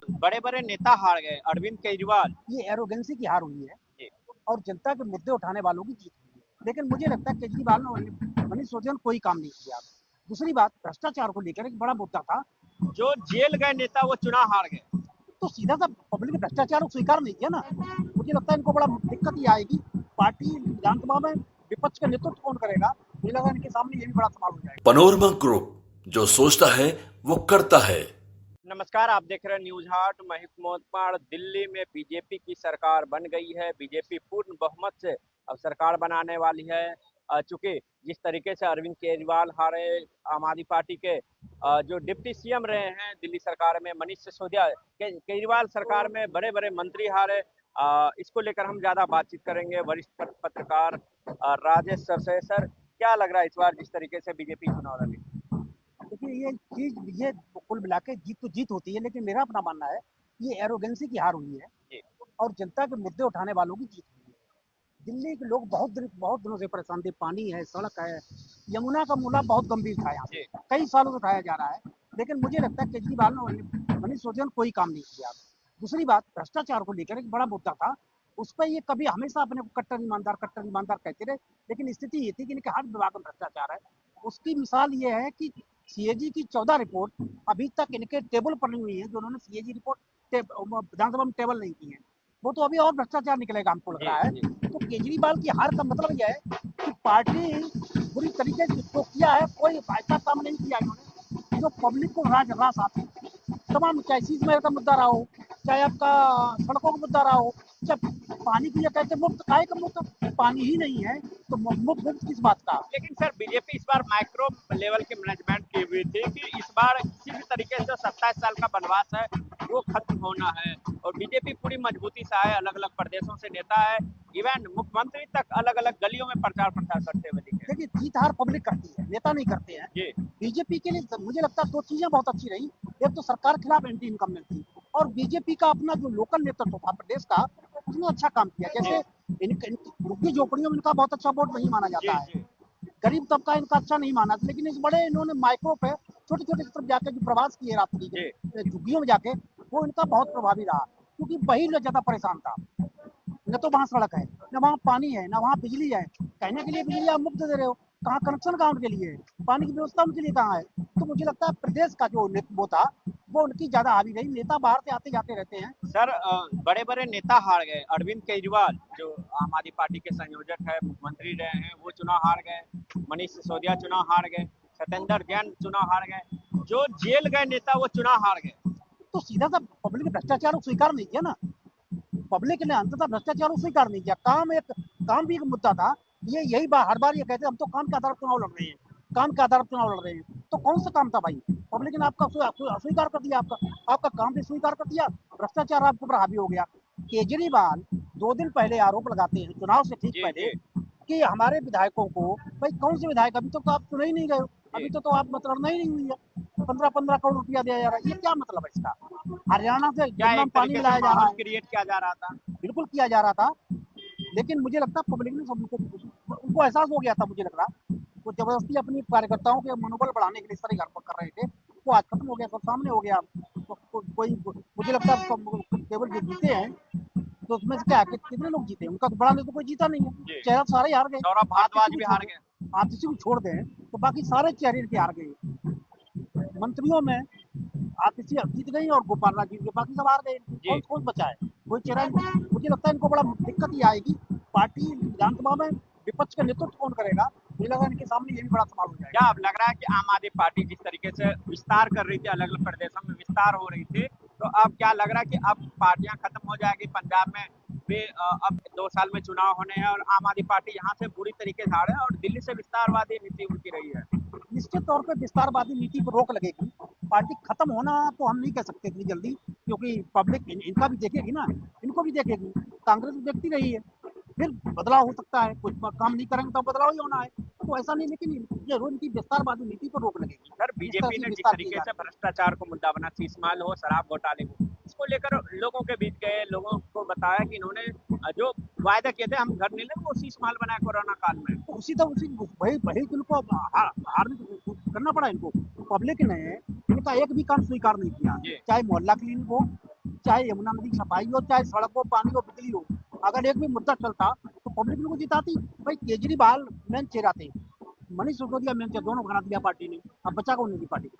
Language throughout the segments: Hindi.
बड़े बड़े नेता हार गए, अरविंद केजरीवाल। ये एरोगेंसी की हार हुई है जी। और जनता के मुद्दे उठाने वालों की जीत हुई है। लेकिन मुझे लगता है केजरीवाल ने मनीष सिसोदिया ने कोई काम नहीं किया। दूसरी बात, भ्रष्टाचार को लेकर एक बड़ा मुद्दा था। जो जेल गए नेता वो चुनाव हार गए। तो सीधा सा पब्लिक ने भ्रष्टाचार को स्वीकार नहीं किया ना। मुझे लगता है इनको बड़ा दिक्कत ये आएगी। पार्टी विधानसभा में विपक्ष का नेतृत्व कौन करेगा, मुझे लगा इनके सामने ये भी बड़ा सवाल हो जाएगा। पनोरमा ग्रुप, जो सोचता है वो करता है। नमस्कार, आप देख रहे हैं न्यूज हाट। मैं मोहम्मद। दिल्ली में बीजेपी की सरकार बन गई है। बीजेपी पूर्ण बहुमत से अब सरकार बनाने वाली है। चूंकि जिस तरीके से अरविंद केजरीवाल हारे, आम आदमी पार्टी के जो डिप्टी सीएम रहे हैं दिल्ली सरकार में मनीष सिसोदिया, केजरीवाल सरकार में बड़े बड़े मंत्री हारे। इसको लेकर हम ज्यादा बातचीत करेंगे। वरिष्ठ पत्रकार राजेश सर से। सर, क्या लग रहा है इस बार जिस तरीके से बीजेपी चुनाव लड़ी? देखिए, ये कुल मिला के जीत तो जीत होती है, लेकिन मेरा अपना मानना है ये एरोगेंसी की हार हुई है जी। और जनता के मुद्दे उठाने वालों की जीत हुई है। दिल्ली के लोग बहुत दिनों से परेशान थे। पानी है, सड़क है, यमुना का मुद्दा बहुत गंभीर था यहाँ पे, जी। कई सालों से उठाया जा रहा है। लेकिन मुझे लगता है केजरीवाल ने मनीष सिसोदिया ने कोई काम नहीं किया। दूसरी बात, भ्रष्टाचार को लेकर एक बड़ा मुद्दा था। उस पर ये कभी हमेशा अपने को कट्टर ईमानदार कहते रहे, लेकिन स्थिति ये थी कि इनके हर विभाग में भ्रष्टाचार है। उसकी मिसाल ये है कि सीएजी की 14 रिपोर्ट अभी तक इनके टेबल पर नहीं हुई है। जो उन्होंने सीएजी रिपोर्ट विधानसभा में टेबल नहीं की है, वो तो अभी और भ्रष्टाचार निकलेगा हमको लग रहा है। तो केजरीवाल की हार का मतलब यह है कि पार्टी बुरी तरीके से जो किया है, कोई ऐसा काम नहीं किया इन्होंने जो पब्लिक को रास आते हैं। तमाम, चाहे सीजमेर का मुद्दा रहा हो, चाहे आपका सड़कों का मुद्दा रहा हो, चाहे पानी की, कहते मुफ्त काय का, मुफ्त पानी ही नहीं है तो मुफ्त किस बात का। लेकिन सर, बीजेपी इस बार माइक्रो लेवल के मैनेजमेंट की हुई थी कि इस बार किसी भी तरीके से 27 साल का वनवास है वो खत्म होना है, और बीजेपी पूरी मजबूती से आए। अलग अलग प्रदेशों से नेता है, इवन मुख्यमंत्री तक अलग अलग गलियों में प्रचार प्रसार करते हुए दिखे। देखिए, जीत हार पब्लिक करती है, नेता नहीं करते हैं। जी। बीजेपी के लिए मुझे लगता है दो चीजें बहुत अच्छी रही। एक तो सरकार खिलाफ एंटी इनकम्बेंसी थी, और बीजेपी का अपना जो लोकल नेतृत्व था प्रदेश का, उसने अच्छा काम किया। जैसे झुग्गी झोपड़ियों में इनका बहुत अच्छा वोट नहीं माना जी। जाता है, जी। गरीब तबका इनका अच्छा नहीं माना, लेकिन इस बड़े इन्होंने माइक्रो पे छोटे छोटे तरफ जाके जो प्रवास किए रात्रि के झुग्गियों में जाके, वो इनका बहुत प्रभावी रहा। क्योंकि वही लोग ज्यादा परेशान था। न तो वहाँ सड़क है, न वहाँ पानी है, न वहाँ बिजली है। कहने के लिए बिजली आप मुफ्त दे रहे हो, कहाँ कनेक्शन कहाँ उनके लिए है, पानी की व्यवस्था उनके लिए कहाँ है। तो मुझे लगता है प्रदेश का जो वो था, वो उनकी ज्यादा हावी रही। नेता बाहर से आते जाते रहते हैं। सर, बड़े बड़े नेता हार गए। अरविंद केजरीवाल जो आम आदमी पार्टी के संयोजक है, मुख्यमंत्री रहे हैं, वो चुनाव हार गए। मनीष सिसोदिया चुनाव हार गए। सत्येंद्र जैन चुनाव हार गए। जो जेल गए नेता वो चुनाव हार गए। तो सीधा सा पब्लिक ने भ्रष्टाचार को स्वीकार नहीं किया ना। पब्लिक ने अंततः भ्रष्टाचार को स्वीकार नहीं किया। काम भी एक मुद्दा था। ये यही हर बार ये कहते हैं हम तो काम के आधार पर चुनाव लड़ रहे हैं, काम के आधार पर चुनाव लड़ रहे हैं। तो कौन सा काम था भाई? पब्लिक ने आपका स्वीकार कर दिया, आपका काम भी स्वीकार कर दिया, भ्रष्टाचार आपके ऊपर हावी हो गया। केजरीवाल 2 दिन पहले आरोप लगाते हैं, चुनाव से ठीक जी। पहले, जी। कि हमारे विधायकों को, भाई कौन से विधायक, अभी तो आप चुने ही नहीं गए हो, अभी तो आप मतलब नहीं हुई है। 15-15 करोड़ रुपया दिया जा रहा है, ये क्या मतलब है इसका? हरियाणा से क्या यमुना एक में पानी तरीके से मिलाया जा रहा माहौल है, क्रिएट किया जा रहा था? बिल्कुल किया जा रहा था। लेकिन मुझे लगता है पब्लिक ने सब उनको एहसास हो गया था। मुझे लग रहा वो जबरदस्ती अपनी कार्यकर्ताओं के मनोबल बढ़ाने के लिए इस तरह कर रहे थे, वो आज खत्म हो गया, सब सामने हो गया। कोई, मुझे लगता है केवल जो जीते हैं, तो उसमें से क्या है कि कितने लोग जीते, उनका तो बड़ा नहीं, तो कोई जीता नहीं है। चेहरा सारे हार गए। सौरभ आप भारद्वाज किसी भी को हार छोड़, गए। आप किसी को छोड़ दें तो बाकी सारे चेहरे इनके हार गए। मंत्रियों में आतिशी जीत गई और गोपाल राज जीत गए, बाकी सब हार गए। जी। कौन कौन बचा है? कोई चेहरा मुझे लगता है इनको बड़ा दिक्कत ही आएगी। पार्टी विधानसभा में विपक्ष का नेतृत्व कौन करेगा, मुझे लगा इनके सामने ये भी बड़ा सवाल हो क्या जाएगा। अब लग रहा है कि आम आदमी पार्टी जिस तरीके से विस्तार कर रही थी, अलग अलग प्रदेशों में विस्तार हो रही थी, तो अब क्या लग रहा है कि अब पार्टियां खत्म हो जाएगी? पंजाब में भी अब 2 साल में चुनाव होने हैं और आम आदमी पार्टी यहाँ से बुरी तरीके से हारे, और दिल्ली से विस्तारवादी नीति उनकी रही है। निश्चित तौर पर विस्तारवादी नीति पर रोक लगेगी। पार्टी खत्म होना तो हम नहीं कह सकते इतनी जल्दी, क्योंकि पब्लिक इनका भी देखेगी ना, इनको भी देखेगी। कांग्रेस भी देखती रही है, फिर बदलाव हो सकता है, कुछ काम नहीं करेंगे तो बदलाव ही होना है। तो ऐसा नहीं, लेकिन जरूर इनकी विस्तारवादी नीति पर रोक लगेगी। सर, जिस तरह बीजेपी से ने जिस विस्तार किए तरीके जा से रहे हैं। भ्रष्टाचार को मुद्दा बना, शीश महल हो, शराब घोटाले को, इसको लेकर लोगों के बीच गए, लोगों को बताया कि इन्होंने जो वायदा किए थे हम घर नहीं लेंगे, वो शीश महल बनाया कोरोना काल में। तो उसी वही वही इनको करना पड़ा इनको। पब्लिक ने इनका एक भी काम स्वीकार नहीं किया, जी। चाहे मोहल्ला क्लिनिक हो, चाहे यमुना नदी की सफाई हो, चाहे सड़क हो, पानी हो, बिजली हो, अगर एक भी मुद्दा चलता तो पब्लिक लोग जिताती। भाई केजरीवाल मेन चेहरा थे, मनीष सिसोदिया मेन चेहरा, दोनों बना दिया पार्टी ने, अब बचा कौन नहीं पार्टी।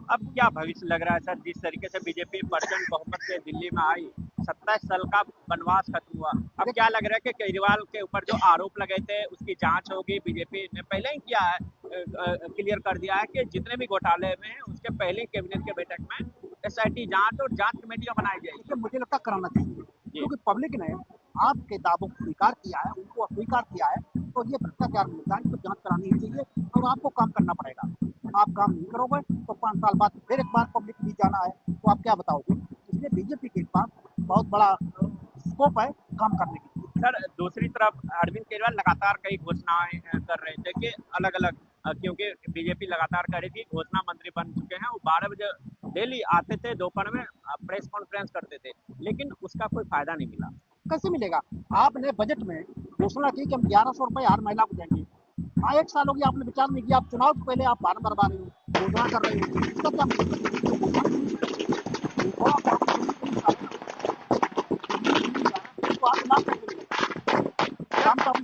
अब क्या भविष्य लग रहा है सर, जिस तरीके से बीजेपी प्रचंड बहुमत से दिल्ली में आई, 27 साल का वनवास खत्म हुआ, अब क्या लग रहा है कि केजरीवाल के ऊपर जो आरोप लगे थे उसकी जांच होगी? बीजेपी ने पहले ही किया है, क्लियर कर दिया है कि जितने भी घोटाले में हैं उसके पहले कैबिनेट के बैठक में एसआईटी जांच और जांच कमेटियां बनाई जाएगी। देखिए मुझे लगता कराना चाहिए, क्योंकि पब्लिक ने आपके दावों को स्वीकार किया है, उनको अस्वीकार किया है, तो ये भ्रष्टाचार मिलता है, इनको जांच करानी ही चाहिए और आपको काम करना पड़ेगा। आप काम नहीं करोगे तो 5 साल बाद फिर एक बार पब्लिक भी जाना है, तो आप क्या बताओगे। इसलिए बीजेपी के पास बहुत बड़ा स्कोप है काम करने की। सर दूसरी तरफ अरविंद केजरीवाल लगातार कई घोषणाएं कर रहे थे कि अलग अलग, क्योंकि बीजेपी लगातार कर रही थी, घोषणा मंत्री बन चुके हैं, वो 12 बजे डेली आते थे, दोपहर में प्रेस कॉन्फ्रेंस करते थे, लेकिन उसका कोई फायदा नहीं मिला। कैसे मिलेगा। आपने बजट में घोषणा की कि हम 1100 रुपए हर महिला को देंगे, हाँ 1 साल हो गया आपने विचार नहीं किया। आप चुनाव से पहले आप बार बरबा रहे हो, घोषणा कर रहे हो, इसका क्या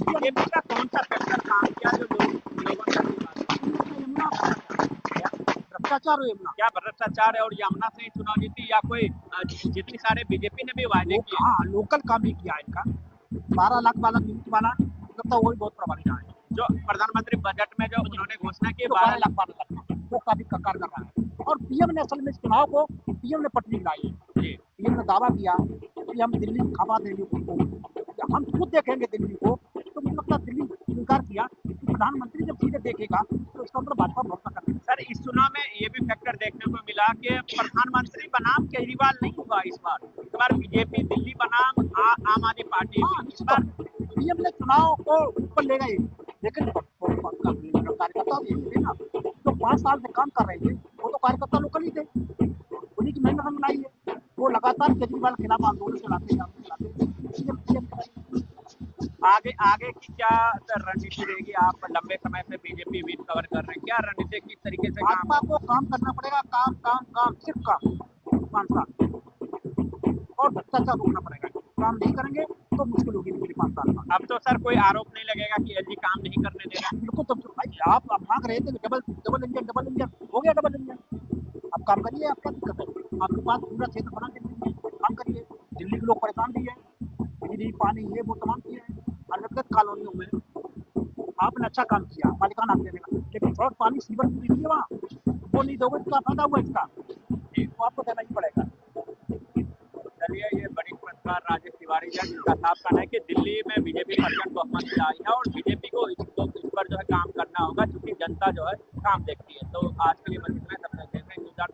बीजेपी का कौन सा फैक्टर काम किया जो लोगों तक भ्रष्टाचार हो यमुना, क्या भ्रष्टाचार है और यमुना से ही चुनाव जीती, या कोई जितनी सारे बीजेपी ने भी वायदे किए? हाँ लोकल काम भी किया इनका, 12 लाख वाला यूनिट वाला, लगता वो भी बहुत प्रभावी रहा है। जो प्रधानमंत्री बजट में जो उन्होंने घोषणा की 12 लाख वो काफी कारगर रहा है। और पीएम ने असल में इस चुनाव को पीएम ने पटरी लाई है। पीएम ने दावा किया कि हम दिल्ली खपा देंगे उनको, हम खुद देखेंगे दिल्ली को, तो मुझे लगता है दिल्ली स्वीकार किया कि प्रधानमंत्री जब चीजें देखेगा तो इसका मतलब भाजपा भरोसा करेगी। सर इस चुनाव में ये भी फैक्टर देखने को मिला कि प्रधानमंत्री बनाम केजरीवाल नहीं होगा इस बार बीजेपी दिल्ली बनाम आम आदमी पार्टी। इस बार पीएम ने चुनाव को ऊपर ले गए, लेकिन कार्यकर्ता ये ना जो 5 साल से काम कर रहे थे वो तो कार्यकर्ता लोकल ही थे, उन्हीं की मेहनत हम बनाई है। वो लगातार केजरीवाल के खिलाफ आंदोलन चलाते आगे की क्या रणनीति रहेगी? आप लंबे समय से बीजेपी विन कवर कर रहे हैं, क्या रणनीति किस तरीके से? भाजपा को काम करना पड़ेगा, काम काम काम सिर्फ काम 5 साल, और भ्रष्टाचार रोकना पड़ेगा। काम नहीं करेंगे तो मुश्किल होगी 5 साल में। अब तो सर कोई आरोप नहीं लगेगा कि एलजी काम नहीं करने दे रहा? बिल्कुल, तो भाई आप मांग रहे थे डबल इंजन हो गया, डबल इंजन अब काम करिए। आप क्या दिक्कत है, आपके पास पूरा क्षेत्र बना के काम करिए। दिल्ली के लोग परेशान भी है, बिजली पानी ये वो तमाम चीजें हैं, अलग कॉलोनियों में आपने अच्छा काम किया, मालिकाना हक देने का, लेकिन सड़क पानी सीवर की दीजिए वहाँ, वो नहीं दोगे तो क्या फायदा हुआ इसका, तो आपको देना ही पड़ेगा। चलिए, ये बड़ी पत्रकार राजेश तिवारी जी जिनका साफ कहना है कि दिल्ली में बीजेपी प्रचंड बहुमत से आई है और बीजेपी को इस पर जो है काम करना होगा, क्योंकि जनता जो है काम देखती है। तो आज के लिए बस इतना, तब तक देख रहे हैं न्यूज़ 8।